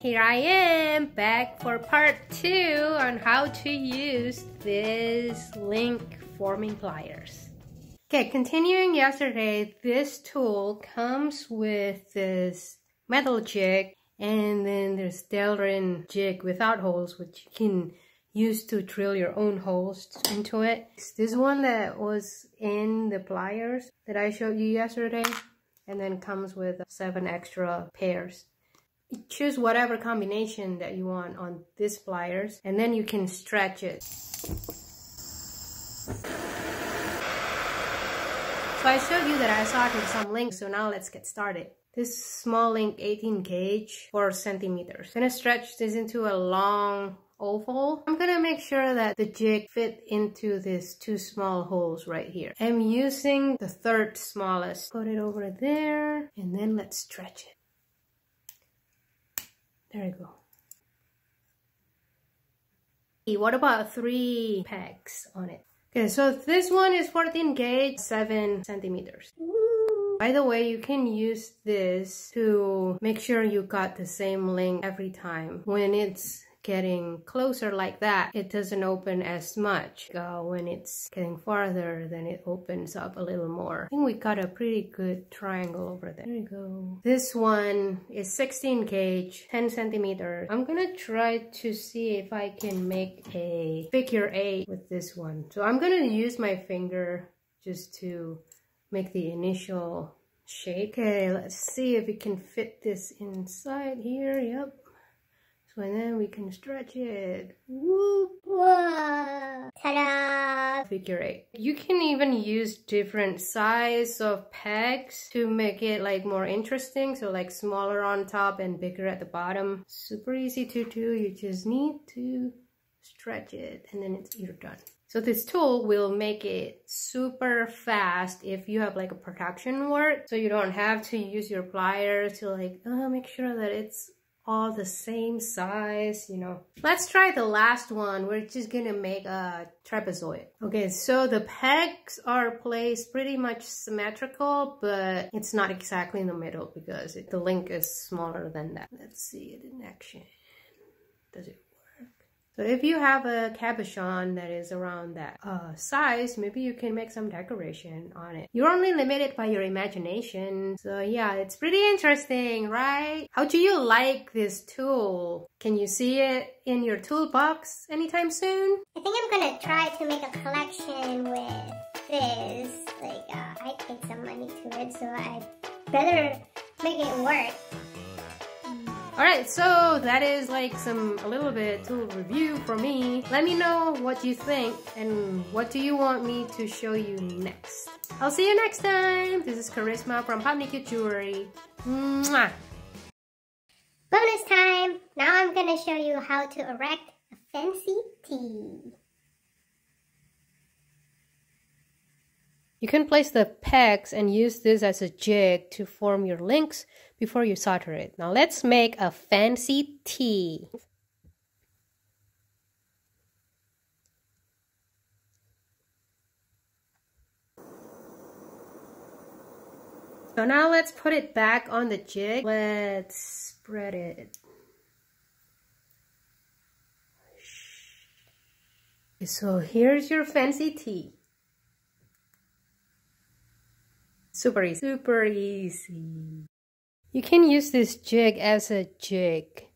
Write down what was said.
Here I am back for part 2 on how to use this link forming pliers. Okay, continuing yesterday, this tool comes with this metal jig and then there's Delrin jig without holes, which you can use to drill your own holes into it. This one that was in the pliers that I showed you yesterday, and then comes with 7 extra pairs. Choose whatever combination that you want on this pliers, and then you can stretch it. So I showed you that I soldered some links, so now let's get started. This small link, 18 gauge, 4 centimeters. I'm gonna stretch this into a long oval. I'm gonna make sure that the jig fit into these 2 small holes right here. I'm using the 3rd smallest. Put it over there, and then let's stretch it. There you go. What about 3 pegs on it? Okay, so this one is 14 gauge, 7 centimeters. By the way, you can use this to make sure you got the same length every time. When it's getting closer like that, it doesn't open as much. When it's getting farther, then it opens up a little more. I think we got a pretty good triangle over there. There you go. This one is 16 gauge, 10 centimeters. I'm gonna try to see if I can make a figure 8 with this one. So I'm gonna use my finger just to make the initial shape. Okay, let's see if we can fit this inside here. Yep. So and then we can stretch it. Whoop. Whoa! Ta-da! Figure 8. You can even use different size of pegs to make it like more interesting. So like smaller on top and bigger at the bottom. Super easy to do. You just need to stretch it and then you're done. So this tool will make it super fast if you have like a production work. So you don't have to use your pliers to like, make sure that it's all the same size, you know. Let's try the last one. We're just gonna make a trapezoid. Okay, so the pegs are placed pretty much symmetrical, but it's not exactly in the middle because the link is smaller than that. Let's see it in action. Does it? So if you have a cabochon that is around that size, maybe you can make some decoration on it. You're only limited by your imagination. So yeah, it's pretty interesting, right? How do you like this tool? Can you see it in your toolbox anytime soon? I think I'm gonna try to make a collection with this. Like, I paid some money to it, so I better make it work. Alright, so that is like a little bit tool review for me. Let me know what you think and what do you want me to show you next. I'll see you next time. This is Charisma from Popnicute Jewelry. Mwah! Bonus time! Now I'm gonna show you how to erect a fancy tee. You can place the pegs and use this as a jig to form your links before you solder it. Now let's make a fancy tee. So now let's put it back on the jig. Let's spread it. So here's your fancy tee. Super easy. Super easy. You can use this jig as a jig